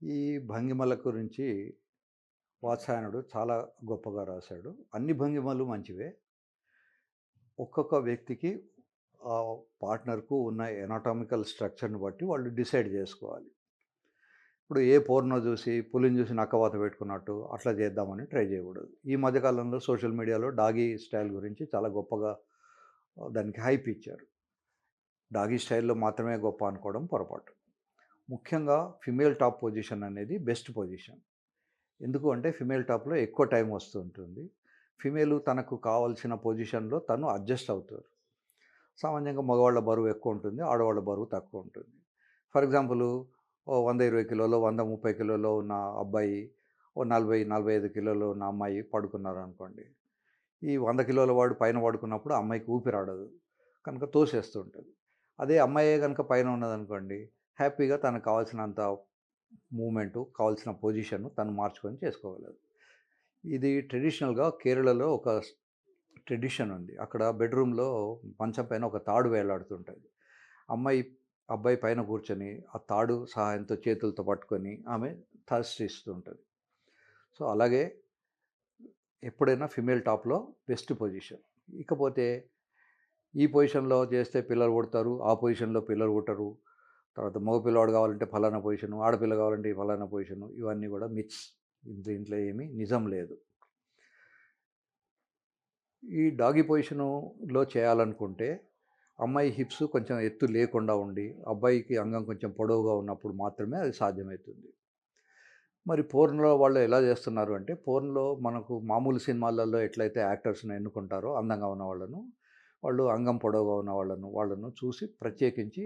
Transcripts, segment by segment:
ఈ భంగిమల గురించి వాత్సాయనుడు చాలా గొప్పగా రాశాడు. అన్ని భంగిమలు మంచివే. ఒక్కొక్క వ్యక్తికి పార్ట్నర్‌కు ఉన్న ఎనాటామికల్ స్ట్రక్చర్‌ని బట్టి వాళ్ళు డిసైడ్ జేసుకోవాలి. ఇప్పుడు ఏ పోర్నో జూసి, పులిని జూసి నక్కవాత పెట్టుకున్నట్టు అట్లా చేద్దామని ట్రై చేయకూడదు. ఈ మధ్య కాలంలో సోషల్ మీడియాలో డాగీ స్టైల్ గురించి చాలా గొప్పగా దానికి హైప్ ఇచ్చారు. డాగీ స్టైల్‌లో మాత్రమే గొప్ప అనుకోవడం పొరపాటు. ముఖ్యంగా ఫిమేల్ టాప్ పొజిషన్ అనేది బెస్ట్ పొజిషన్. ఎందుకు అంటే ఫిమేల్ టాప్‌లో ఎక్కువ టైం వస్తూ ఉంటుంది. ఫిమేలు తనకు కావాల్సిన పొజిషన్‌లో తను అడ్జస్ట్ అవుతారు. సామాన్యంగా మగవాళ్ళ బరువు ఎక్కువ ఉంటుంది. ఆడవాళ్ళ బరువు తక్కువ ఉంటుంది. ఫర్ ఎగ్జాంపుల్ ఓ 100, 20 కిలోలో, 100, 30 కిలోలో ఉన్న అబ్బాయి, ఓ 40, 45 కిలోలో ఉన్న అమ్మాయి పడుకున్నారనుకోండి. ఈ 100 కిలోల వాడు పైన పడుకున్నప్పుడు ఆ అమ్మాయికి ఊపిరాడదు. కనుక తోసేస్తూ ఉంటది. అదే అమ్మాయే గనుక పైన ఉన్నదనుకోండి, హ్యాపీగా తనకు కావాల్సినంత మూవ్‌మెంటు, కావాల్సిన పొజిషను తను మార్చుకొని చేసుకోగలదు. ఇది ట్రెడిషనల్‌గా కేరళలో ఒక ట్రెడిషన్ ఉంది. అక్కడ బెడ్‌రూమ్‌లో మంచం పైన ఒక తాడు వేలాడుతుంటది. అమ్మాయి, అబ్బాయి పైన కూర్చొని ఆ తాడు సహాయంతో చేతులతో పట్టుకొని ఆమె థర్స్ట్ ఇస్తూ ఉంటది. సో, అలాగే ఎప్పుడైనా ఫిమేల్ టాప్‌లో బెస్ట్ పొజిషన్. ఇకపోతే ఈ పొజిషన్‌లో చేస్తే పిల్లలు పుడతారు. ఆ పొజిషన్‌లో పిల్లలు పుట్టరు. తర్వాత మగ పిల్లవాడు కావాలంటే ఫలానా పొజిషను, ఆడపిల్ల కావాలంటే ఈ ఫలానా పొజిషను ఇవన్నీ కూడా మిత్స్. దీంట్లో ఏమీ నిజం లేదు. ఈ డాగీ పొజిషనులో చేయాలనుకుంటే అమ్మాయి హిప్స్ కొంచెం ఎత్తు లేకుండా ఉండి, అబ్బాయికి అంగం కొంచెం పొడవుగా ఉన్నప్పుడు మాత్రమే అది సాధ్యమవుతుంది. మరి పోర్న్‌లో వాళ్ళు ఎలా చేస్తున్నారు అంటే, పోర్న్‌లో మనకు మామూలు సినిమాలలో ఎట్లయితే యాక్టర్స్‌ని ఎన్నుకుంటారో అందంగా ఉన్న వాళ్ళను, వాళ్ళు అంగం పొడవుగా ఉన్న వాళ్ళను చూసి ప్రత్యేకించి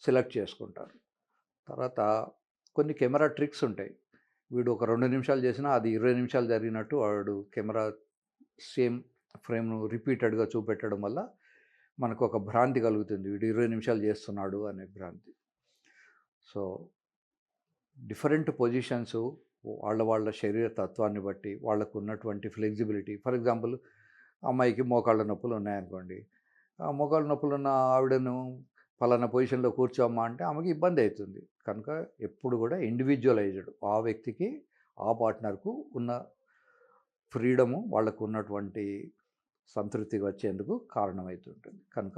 సెలెక్ట్ చేసుకుంటారు. తర్వాత కొన్ని కెమెరా ట్రిక్స్ ఉంటాయి. వీడు ఒక 2 నిమిషాలు చేసినా అది 20 నిమిషాలు జరిగినట్టు వాడు కెమెరా సేమ్ ఫ్రేమ్‌ను రిపీటెడ్‌గా చూపెట్టడం వల్ల మనకొక భ్రాంతి కలుగుతుంది. వీడు 20 నిమిషాలు చేస్తున్నాడు అనే భ్రాంతి. సో, డిఫరెంట్ పొజిషన్స్ వాళ్ళ శరీర తత్వాన్ని బట్టి, వాళ్ళకున్నటువంటి ఫ్లెక్సిబిలిటీ ఫర్ ఎగ్జాంపుల్ అమ్మాయికి మోకాళ్ళ నొప్పులు ఉన్నాయనుకోండి. ఆ మోకాళ్ళ నొప్పులున్న ఆవిడను పలానా పొజిషన్‌లో కూర్చోమ్మా అంటే ఆమెకి ఇబ్బంది అయితుంది. కనుక ఎప్పుడు కూడా ఇండివిడ్యువలైజ్డ్ ఆ వ్యక్తికి, ఆ పార్ట్నర్‌కు ఉన్న ఫ్రీడము వాళ్ళకున్నటువంటి సంతృప్తిగా వచ్చేందుకు కారణమైతుంటుంది. కనుక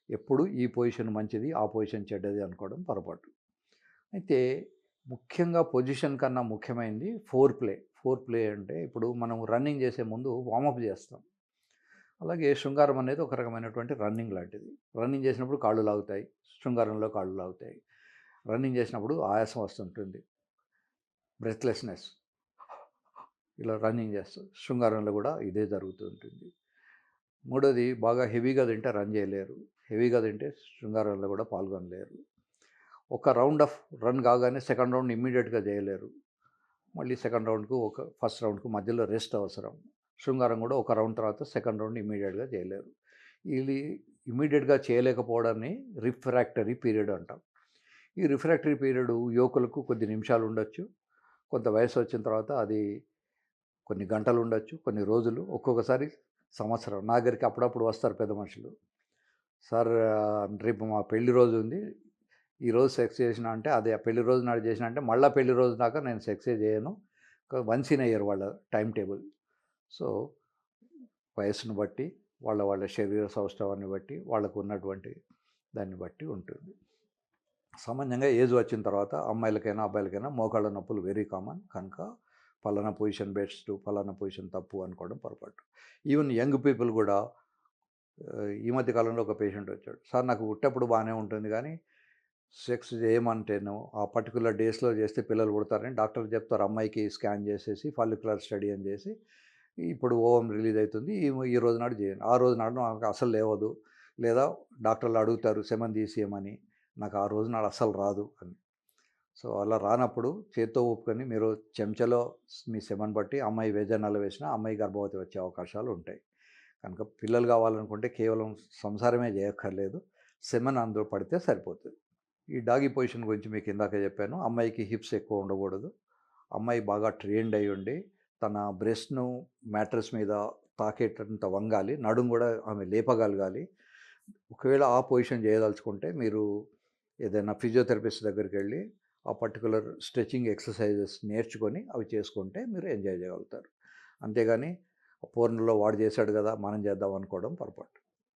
ఎప్పుడు ఈ పొజిషన్ మంచిది, ఆ పొజిషన్ చెడ్డది అనుకోవడం పొరపాటు. అయితే ముఖ్యంగా పొజిషన్ కన్నా ముఖ్యమైనది ఫోర్ ప్లే. ఫోర్ ప్లే అంటే ఇప్పుడు మనం రన్నింగ్ చేసే ముందు వార్మప్ చేస్తాం. అలాగే శృంగారం అనేది ఒక రకమైనటువంటి రన్నింగ్ లాంటిది. రన్నింగ్ చేసినప్పుడు కాళ్ళు లాగుతాయి. శృంగారంలో కాళ్ళు లాగుతాయి. రన్నింగ్ చేసినప్పుడు ఆయాసం వస్తుంటుంది. బ్రెత్‌లెస్‌నెస్ ఇలా రన్నింగ్ చేస్తాం. శృంగారంలో కూడా ఇదే జరుగుతూ ఉంటుంది. మూడోది బాగా హెవీగా తింటే రన్ చేయలేరు. హెవీగా తింటే శృంగారంలో కూడా పాల్గొనలేరు. ఒక రౌండ్ ఆఫ్ రన్ కాగానే సెకండ్ రౌండ్ ఇమ్మీడియేట్‌గా చేయలేరు. మళ్ళీ సెకండ్ రౌండ్‌కు ఫస్ట్ రౌండ్‌కు మధ్యలో రెస్ట్ అవసరం. శృంగారం కూడా ఒక రౌండ్ తర్వాత సెకండ్ రౌండ్ ఇమ్మీడియేట్‌గా చేయలేరు. ఇది ఇమ్మీడియేట్‌గా చేయలేకపోవడాన్ని రిఫ్రాక్టరీ పీరియడ్ అంటాం. ఈ రిఫ్రాక్టరీ పీరియడ్ యువకులకు కొద్ది నిమిషాలు ఉండొచ్చు. కొంత వయసు వచ్చిన తర్వాత అది కొన్ని గంటలు ఉండొచ్చు, కొన్ని రోజులు, ఒక్కొక్కసారి సంవత్సరం. నా దగ్గరికి అప్పుడప్పుడు వస్తారు పెద్ద మనుషులు. సార్ రేపు మా పెళ్లి రోజు ఉంది. ఈరోజు సెక్స్ చేసినా అంటే అది ఆ పెళ్లి రోజు నాడు చేసినా అంటే మళ్ళా పెళ్లి రోజు దాకా నేను సెక్సే చేయను. వన్స్ ఇన్ ఎ ఇయర్ వాళ్ళ టైమ్ టేబుల్. సో, వయస్సును బట్టి, వాళ్ళ శరీర సౌష్ఠవాన్ని బట్టి, వాళ్ళకు ఉన్నటువంటి దాన్ని బట్టి ఉంటుంది. సామాన్యంగా ఏజ్ వచ్చిన తర్వాత అమ్మాయిలకైనా, అబ్బాయిలకైనా మోకాళ్ళ నొప్పులు వెరీ కామన్. కనుక పలానా పొజిషన్ బెస్ట్, పలానా పొజిషన్ తప్పు అనుకోవడం పొరపాటు. ఈవెన్ యంగ్ పీపుల్ కూడా ఈ మధ్య కాలంలో ఒక పేషెంట్ వచ్చాడు. సార్ నాకు పుట్టప్పుడు బాగానే ఉంటుంది కానీ సెక్స్ చేయమంటేను ఆ పర్టిక్యులర్ డేస్‌లో చేస్తే పిల్లలు పుడతారని డాక్టర్లు చెప్తారు. అమ్మాయికి స్కాన్ చేసేసి ఫాలిక్యులర్ స్టడీ అని చేసి, ఇప్పుడు ఓవం రిలీజ్ అవుతుంది. ఈ రోజు నాడు చేయండి. ఆ రోజు నాడు నాకు అసలు లేవదు. లేదా డాక్టర్లు అడుగుతారు సెమెన్ తీసియమని. నాకు ఆ రోజు నాడు అస్సలు రాదు అని. సో, అలా రానప్పుడు చేత్తో ఊపుకొని మీరు చెంచాలో మీ సెమెన్ బట్టి అమ్మాయి వెజైనాలో వేసినా అమ్మాయి గర్భవతి వచ్చే అవకాశాలు ఉంటాయి. కనుక పిల్లలు కావాలనుకుంటే కేవలం సంసారమే చేయక్కర్లేదు. సెమెన్ అందులో పడితే సరిపోతుంది. ఈ డాగీ పొజిషన్ గురించి మీకు ఇందాక చెప్పాను. అమ్మాయికి హిప్స్ ఎక్కువ ఉండకూడదు. అమ్మాయి బాగా ట్రైన్డ్ అయ్యుండి, తన బ్రెస్ట్‌ను మ్యాట్రెస్ మీద తాకేటంత వంగాలి. నడుము గూడా ఆమె లేపగలగాలి. ఒకవేళ ఆ పొజిషన్ చేయదలుచుకుంటే మీరు ఏదైనా ఫిజియోథెరపిస్ట్ దగ్గరికెళ్ళి, ఆ పర్టిక్యులర్ స్ట్రెచింగ్ ఎక్సర్సైజెస్ నేర్చుకొని అవి చేసుకుంటే మీరు ఎంజాయ్ చేయగలుగుతారు. అంతేగాని పోర్న్‌లో వాడు చేశాడు కదా! మనం చేద్దాం అనుకోవడం పొరపాటు.